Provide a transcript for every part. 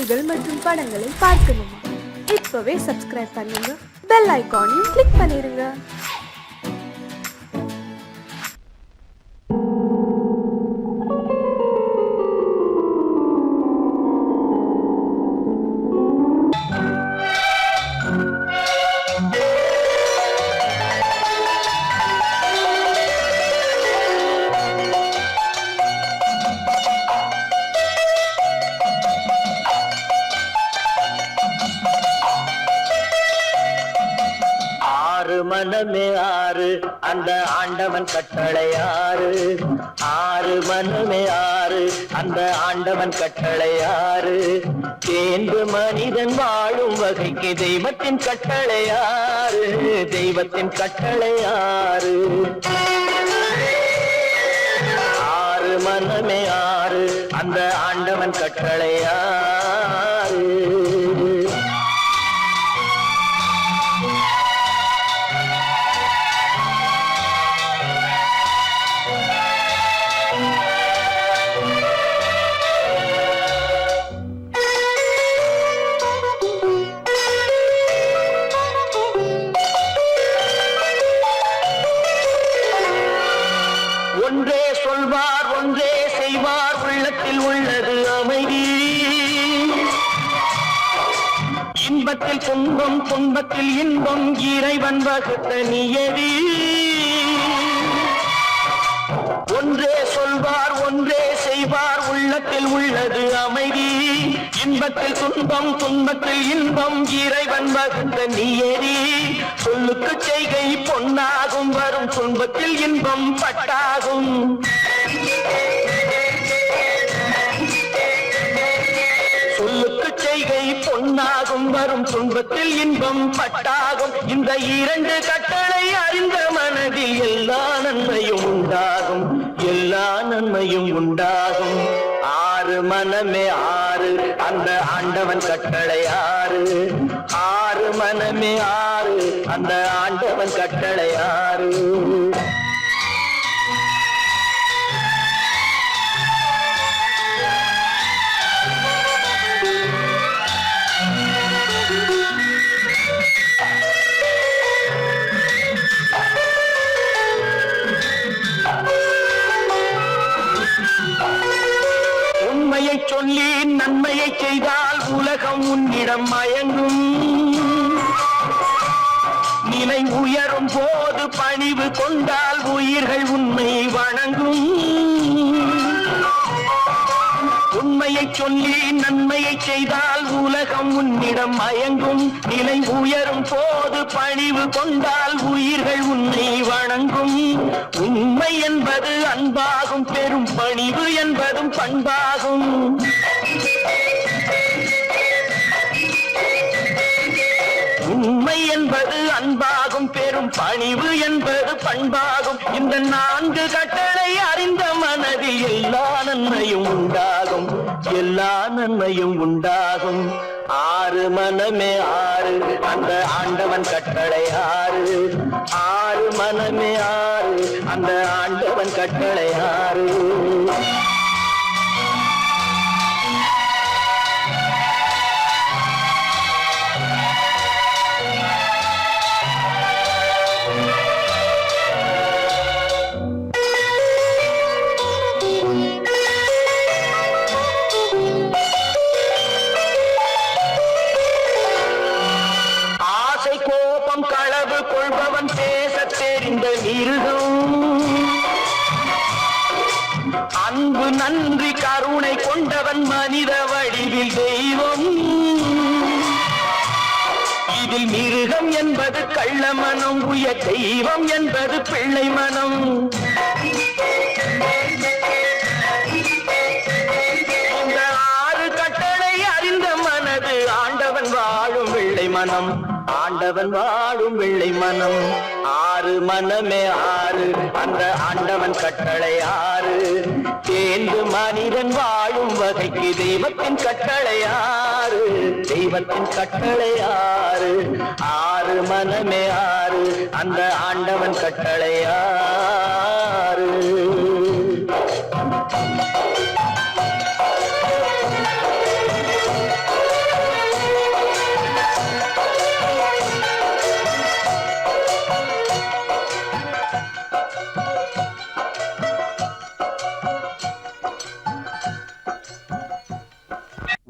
பாடல்கள் மற்றும் படங்களை பார்க்கணுமா? இப்பவே சப்ஸ்கிரைப் பண்ணுங்க, பெல் ஐகானையும் கிளிக் பண்ணிருங்க. மனமே ஆறு அந்த ஆண்டவன் கட்டளை ஆறு. ஆறு மனமே ஆறு அந்த ஆண்டவன் கட்டளை ஆறு. தேர்ந்து மனிதன் வாழும் வகைக்கு தெய்வத்தின் கட்டளை ஆறு. தெய்வத்தின் கட்டளை ஆறு. ஆறு மனமே ஆறு அந்த ஆண்டவன் கட்டளை ஆறு. ஒன்றே சொல்வார் ஒன்றே செய்வார், உள்ளத்தில் உள்ளது அமைதி. இன்பத்தில் துன்பம் துன்பத்தில் இன்பம், இறைவன் வகுத்த நியதி. ஒன்றே சொல்வார் ஒன்றே செய்வார், உள்ளத்தில் உள்ளது அமைதி. இன்பத்தில் துன்பம் துன்பத்தில் இன்பம், இறைவன் வகுத்த நியதி. சொல்லுக்கு செய்கை பொன்னாகும், வரும் துன்பத்தில் இன்பம் பட்டாகும். சொல்லுக்கு செய்கை பொன்னாகும், வரும் துன்பத்தில் இன்பம் பட்டாகும். இந்த இரண்டு கட்டளை அறிந்த மனதில் எல்லா நன்மையும் உண்டாகும். எல்லா நன்மையும் உண்டாகும். ஆறு மனமே ஆறு அந்த ஆண்டவன் கட்டளை ஆறு. ஆறு மனமே ஆறு அந்த ஆண்டவன் கட்டளை ஆறு. உண்மையை சொல்லி நன்மையை செய்தால் உலகம் உன்னிடம் மயங்கும். நிலை உயரும் போது பணிவு கொண்டால் உயிர்கள் உன்னை வணங்கும். உண்மையை சொல்லி நன்மையை செய்தால் உலகம் உன்னிடம் மயங்கும். நிலை உயரும் போது பணிவு கொண்டால் உயிர்கள் உன்னை வணங்கும். உண்மை என்பது அன்பாகும், பெரும் பணிவு என்பதும் பண்பாகும். உண்மை என்பது அன்பாகும், பெரும் பணிவு என்பது பண்பாகும். இந்த நான்கு கட்டளை அறிந்த மனதில் எல்லா நன்மையும் உண்டாகும். எல்லா நன்மையும் உண்டாகும். ஆறு மனமே ஆறு அந்த ஆண்டவன் கட்டளை ஆறு. ஆறு மனமே ஆறு அந்த ஆண்டவன் கட்டளை ஆறு. களவு கொள்பவன் பேச தெரிந்த மிருகம். அன்பு நன்றி கருணை கொண்டவன் மனித வடிவில் தெய்வம். இதில் மிருகம் என்பது கள்ள மனம், உயர் தெய்வம் என்பது பிள்ளை மனம். இந்த ஆறு கட்டளை அறிந்த மனது ஆண்டவன் வாழும் வெள்ளை மனம். ஆண்டவன் வாழும் வெள்ளை மனம். ஆறு மனமே ஆறு அந்த ஆண்டவன் கட்டளை ஆறு. தேர்ந்து மனிதன் வாழும் வகைக்கு தெய்வத்தின் கட்டளை ஆறு. தெய்வத்தின் கட்டளை ஆறு. ஆறு மனமே ஆறு அந்த ஆண்டவன் கட்டளை ஆறு.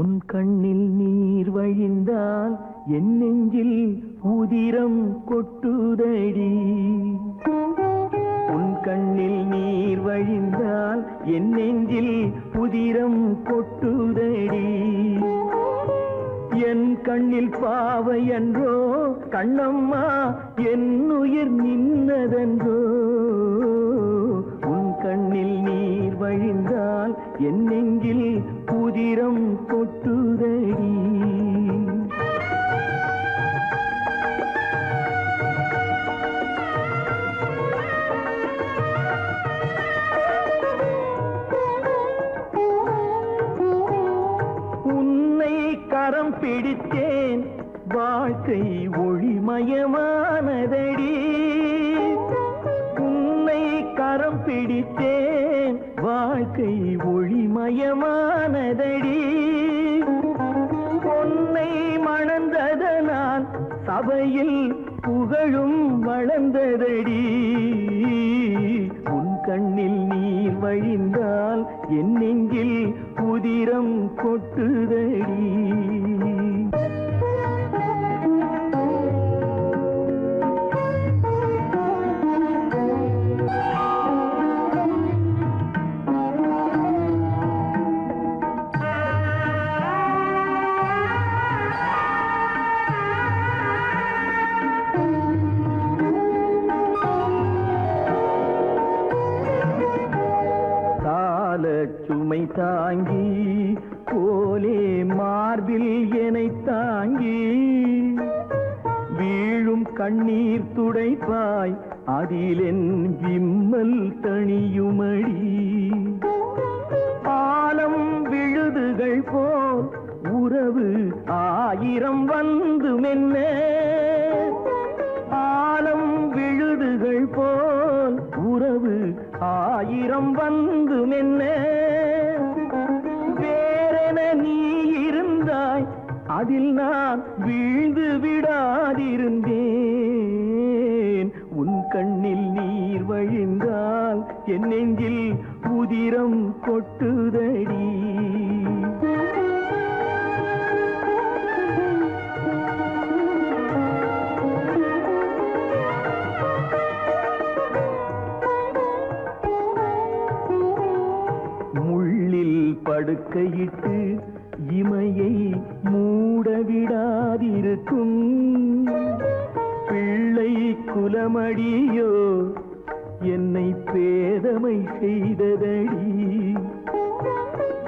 உன் கண்ணில் நீர் வழிந்தால் என் நெஞ்சில் உதிரம் கொட்டுதடி. உன் கண்ணில் நீர் வழிந்தால் என் நெஞ்சில் உதிரம் கொட்டுதடி. என் கண்ணில் பாவை என்றோ கண்ணம்மா என் உயிர் நின்னதென்றோ. உன் கண்ணில் நீர் வழிந்தால் என் நெஞ்சில் உதிரம் கொட்டுதடி. கரம் பிடித்தேன் வாழ்க்கை ஒளிமயமானதடி. உன்னை கரம் பிடித்தேன் வாழ்க்கை ஒளிமயமானதடி. பொன்னை மணந்ததனால் சபையில் புகழும் வளர்ந்ததடி. உன் கண்ணில் நீர் வழிந்தால் என் நெஞ்சில் உதிரம் கொட்டுதடி. சுமை தாங்கி போலே மார்பில் என்னை தாங்கி வீழும் கண்ணீர் துடைப்பாய் அதிலென் விம்மல் தணியுமடி. ஆலம் விழுதுகள் போல் உறவு ஆயிரம் வந்து மென்ன. ஆலம் விழுதுகள் போல் உறவு ஆயிரம் வந்து மென்ன. வேறென நீ இருந்தாய் அதில் நான் வீழ்ந்து விடாதிருந்தேன். உன் கண்ணில் நீர் வழிந்தால் என் நெஞ்சில் உதிரம் கொட்டுதடி. படுக்கையிட்டு இமையை மூடவிடாதிருக்கும் பிள்ளை குலமடியோ என்னை பேதமை செய்ததடி.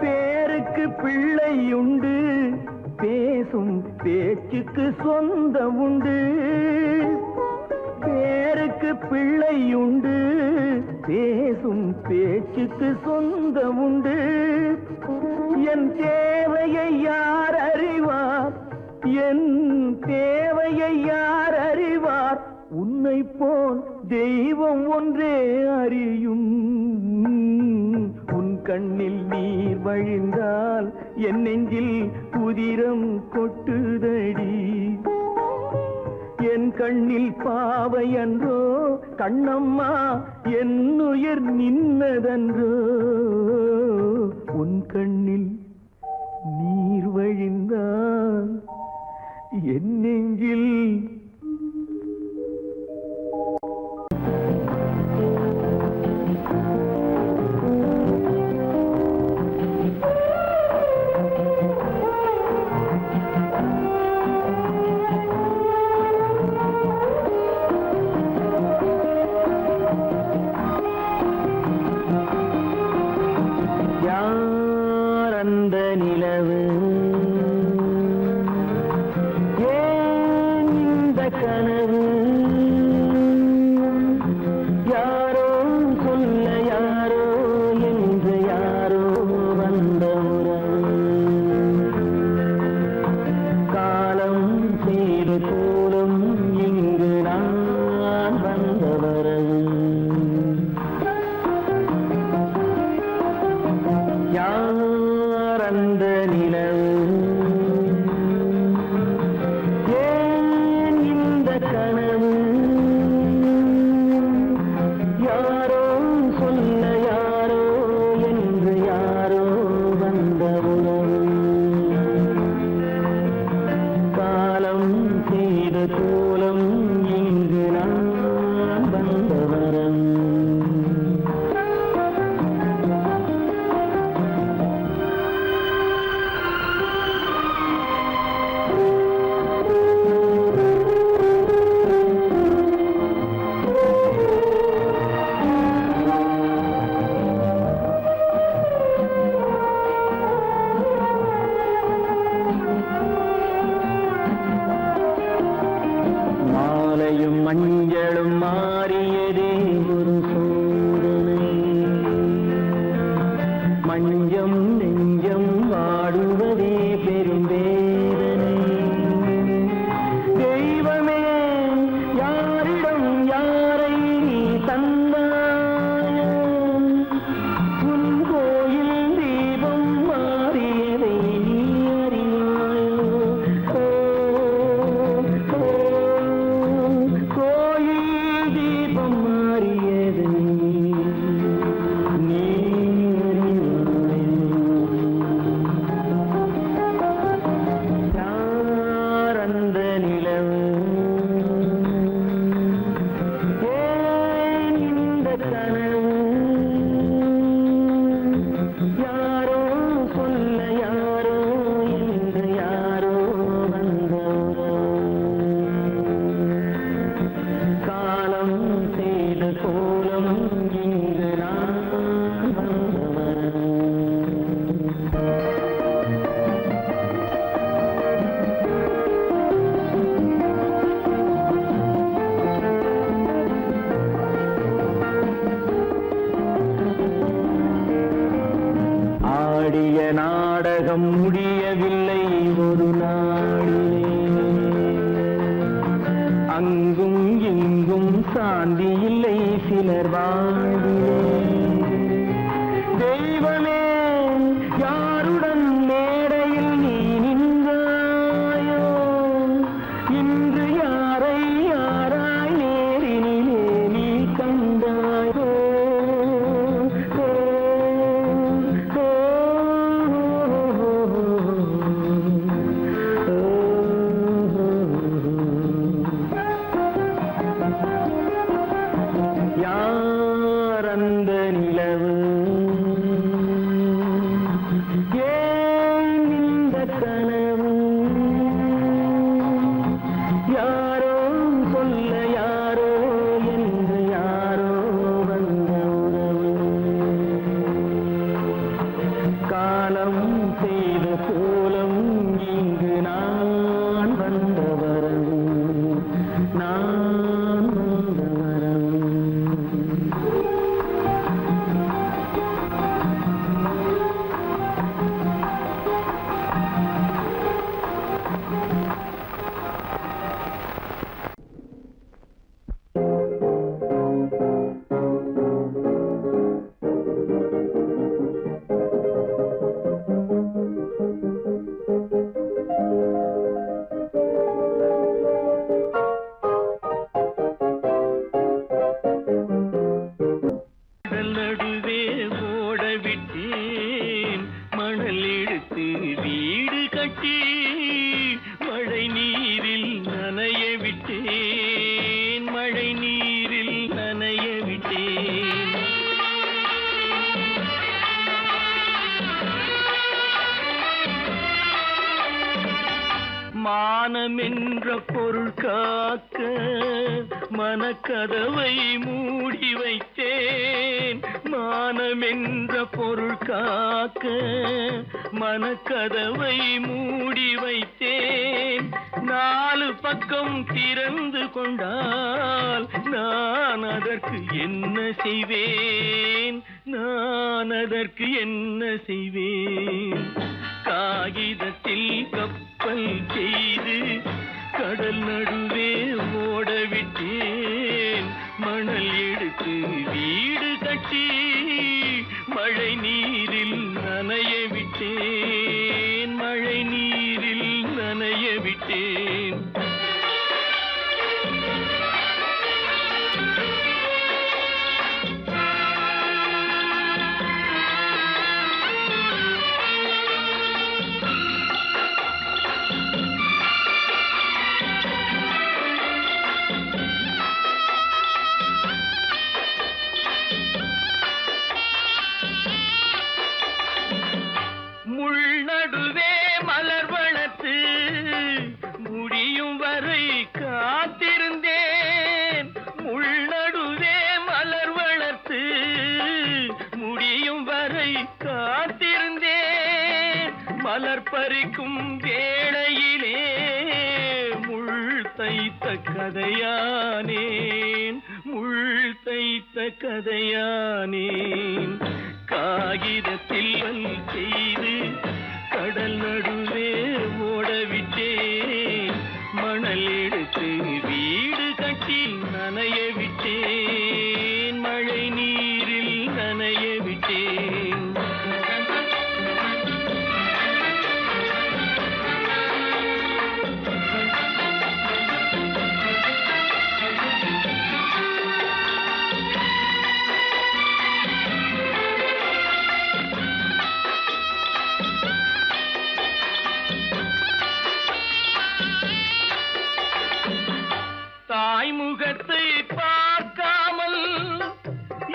பேருக்கு பிள்ளை உண்டு பேசும் பேச்சுக்கு சொந்தம் உண்டு. பேருக்கு பிள்ளை உண்டு பேசும் பேச்சுக்கு சொந்தம் உண்டு. என் தேவையை யார் அறிவார், என் தேவையை யார் அறிவார். உன்னை போல் தெய்வம் ஒன்றே அறியும். உன் கண்ணில் நீர் வழிந்தால் என் நெஞ்சில் உதிரம் கொட்டுதடி. என் கண்ணில் பாவை அன்றோ கண்ணம்மா என் உயிர் நின்னதன்றோ. உன் கண்ணில் நீர் வழிந்தால் என் நெஞ்சில் நிலவு முடியவில்லை ஒரு நாளிலே. அங்கும் இங்கும் சாந்தி இல்லை சிலர் வாழ்விலே. தெய்வமே யாருடன் மேடையில் நீ நின்றாயோ, இன்று யாரை யாராய் நேரினிலே நீ கண்டாயோ. யார் அந்த நிலவு, ஏன் இந்த கனவு, யாரோ சொல்ல யாரோ என்று யாரோ வந்த உறவு. காலம் செய்த கோலம் இங்கு நான் வந்த வரவு, நான் வந்த வரவு. நடுவே ஓட விட்டேன் மணல் எடுத்து வீடு கட்டி, மழை நீரில் நனைய விட்டேன், மழை நீரில் நனைய விட்டேன். மானம் என்ற பொருள் காக்க மனக்கதவை மூடி வைத்தேன், மானம் என்ற பொருள் காக்க மனக்கதவை மூடி வைத்தேன். நாலு பக்கம் திறந்து கொண்டால் நான் அதற்கு என்ன செய்வேன், நான் அதற்கு என்ன செய்வேன். காகிதத்தில் கப்பல் செய்து கடல் நடுவே ஓட விட்டேன், மணல் எடுத்து வீடு கட்டி மழை நீரில் நனைய விட்டேன், மழை நீரில் நனைய விட்டேன். முள்நடுவே மலர் வளர்த்து முடியும் வரை காத்திருந்தேன், முள்நடுவே மலர் வளர்த்து முடியும் வரை காத்திருந்தேன். மலர் பறிக்கும் வேளையிலே முள் தைத்த கதையானேன், முள் தைத்த கதையானேன். காகிதத்தில் செய்து கடல் நடுவே ஓடவிட்டேன், மணல் எடுத்து வீடு கட்டி நனைய விட்டேன், மழை நீரில் நனைய விட்டேன். தாய் முகத்தை பார்க்காமல்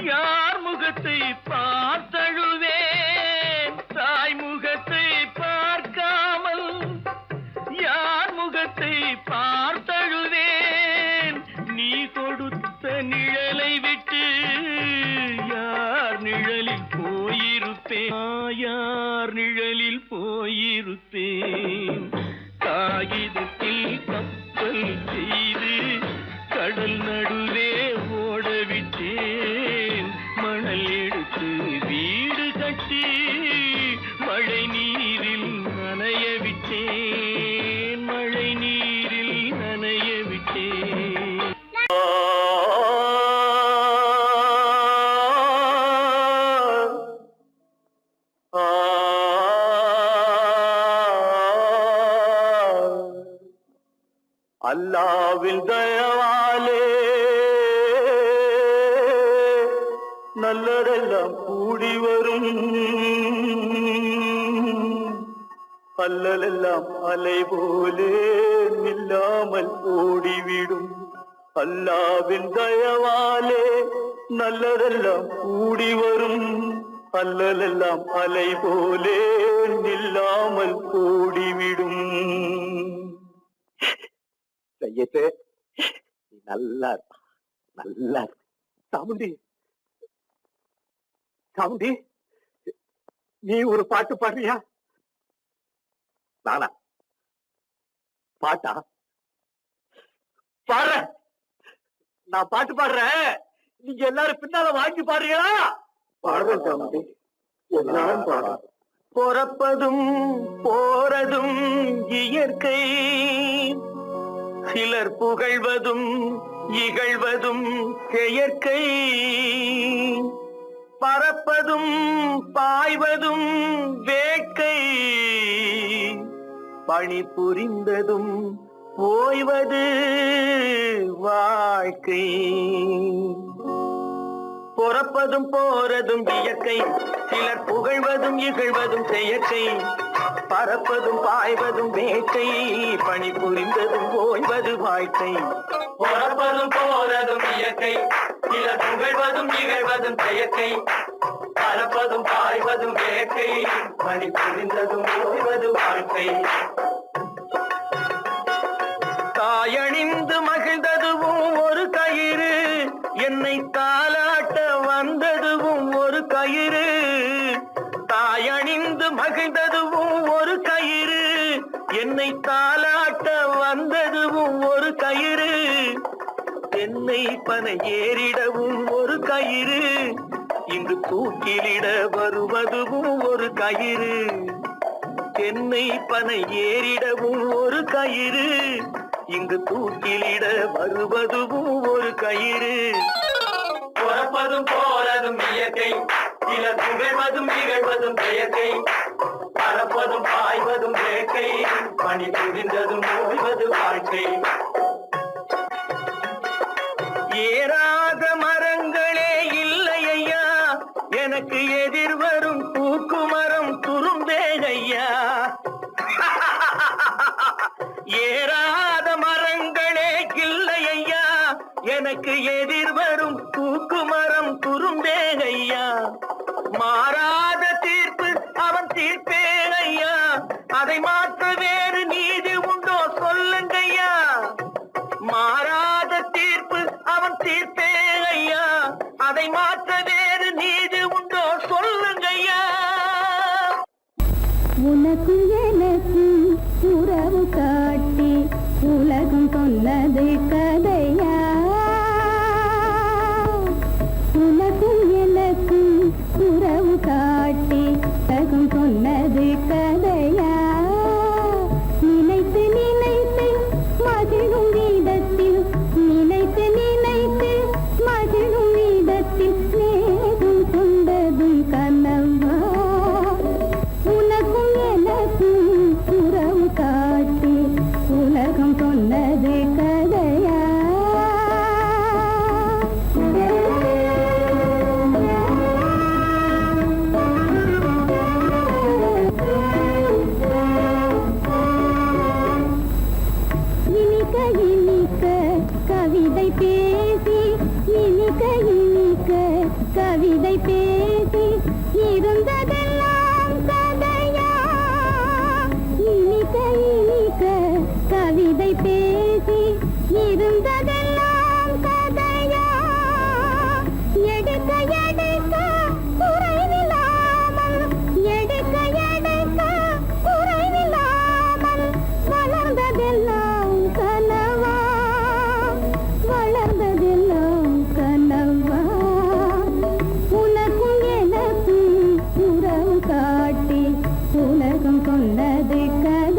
யார் முகத்தை பார்த்தழுவேன், தாய் முகத்தை பார்க்காமல் யார் முகத்தை பார்த்தழுவேன். நீ கொடுத்த நிழலை விட்டு யார் நிழலில் போயிருப்பேன், யார் நிழலில் போயிருப்பேன். காகிதத்தில் கப்பல் செய்து கடல் விட்டேன் மழை நீரில் நனைய விட்டேன் அல்லாவின் தயவாலே நல்லதெல்லாம் கூடி வரும் அல்லலெல்லாம் அலை போலே நில்லாமல் ஓடிவிடும் அல்லாவின் தயவாலே நல்லதெல்லாம் கூடி வரும் அல்லலெல்லாம் அலை போலே நில்லாமல் ஓடிவிடும் செய்யட்டு நல்லா நல்லா சாமுண்டி சாமுண்டி நீ ஒரு பாட்டு பாடுறியா நானா பாட்டா பாடுற நான் பாட்டு பாடுறேன் நீங்க எல்லாரும் பின்னால வாங்கி பாடுறீங்களா பாடுறேன் சாமுண்டி எல்லாரும் பாடுற பிறப்பதும் போறதும் இயற்கை சிலர் புகழ்வதும் இகழ்வதும் செயற்கை பறப்பதும் பாய்வதும் வேட்கை பணி புரிந்ததும் ஓய்வது வாழ்க்கை பிறப்பதும் போறதும் இயற்கை சிலர் புகழ்வதும் இகழ்வதும் செயற்கை பறப்பதும் பாய்வதும் வேட்கை பணி புரிந்ததும் ஓய்வது வாழ்க்கை பிறப்பதும் போறதும் இயற்கை சிலர் புகழ்வதும் இகழ்வதும் செயற்கை பறப்பதும் பாய்வதும் வேட்கை பணி புரிந்ததும் ஓய்வது வாழ்க்கை தாயணிந்து மகிழ்ந்ததுவும் ஒரு கயிறு என்னை தாலாட்ட வந்ததுவும் ஒரு கயிறு தாயணிந்து மகிழ்ந்ததுவும் ஒரு கயிறு என்னை தாலாட்ட வந்ததுவும் ஒரு கயிறு தென்னை பனை ஏறிடவும் ஒரு கயிறு இங்கு தூக்கிலிட வருவதுவும் ஒரு கயிறு தென்னை பனை ஏறிடவும் ஒரு கயிறு இங்கு தூக்கிலிட வருவதுவும் ஒரு கயிறு பிறப்பதும் போறதும் இயற்கை சிலர் புகழ்வதும் இகழ்வதும் செயற்கை பறப்பதும் பாய்வதும் வேட்கை பணி புரிந்ததும் ஓய்வது வாழ்க்கை ஏறாத மரங்களே இல்லை ஐயா எனக்கு எதிர் வரும் பூக்கு மரம் துரும்பே ஐயா ஏறாத மரங்களே இல்லை ஐயா எனக்கு எதிர் வரும் பூக்கு மரம் துரும்பே ஐயா மாறாத தீர்ப்பு அவன் தீர்ப்பே ஐயா அதை மாற்ற வேறு நீதி உண்டோ சொல்லுங்கய்யா மாறாத தீர்ப்பு அவன் தீர்ப்பே ஐயா அதை மாற்ற வேறு நீதி உண்டோ சொல்லுங்கய்யா உனக்கு எனக்கு உறவு காட்டி உலகம் சொன்னது கதையா உனக்கும் எனக்கு உறவு காட்டி உலகம் சொன்னது கதையா நினைத்து நினைத்து மகிழும் வீதத்தில் நினைத்து நினைத்து மகிழும் வீதத்தில் நேரும் கொண்டதும் கனவா உனக்கும் எனக்கும் உறவு காட்டி உலகம் சொன்னது கதையா இனிக்க இனிக்க கவிதை பேசி இனிக்க இனிக்க கவிதை பேசி இருந்ததெல்லாம் கதையா இனிக்க இனிக்க கவிதை பேசி இருந்ததெல்லாம் கதையா எடுக்க எடுக்க குறைவில்லாமல் எடுக்க எடுக்க குறைவில்லாமல் வளர்ந்ததெல்லாம் கனவா வளர்ந்ததெல்லாம் கனவா உனக்கும் எனக்கும் உறவு காட்டி உலகம் சொன்னது கதை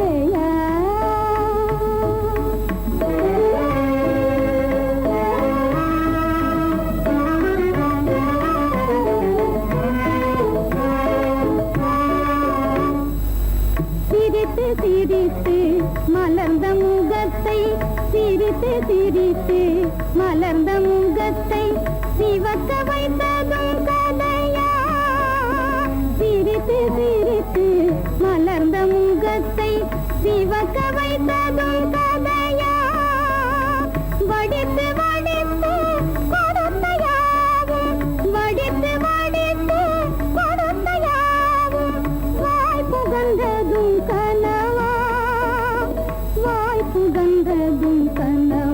வடித்து மலர்ந்த முகத்தை சிரித்து சிரித்து மலர்ந்த முகத்தை சிவக்க வைத்ததும் கதையா சிரித்து சிரித்து மலர்ந்த முகத்தை சிவக்க வைத்ததும் கதையா வடித்து வடித்து கொடுத்தையாவும் வடித்து வடித்து கொடுத்தையாவும் வாய் புகழ்ந்ததும் கனவா வாய் புகழ்ந்ததும் கனவா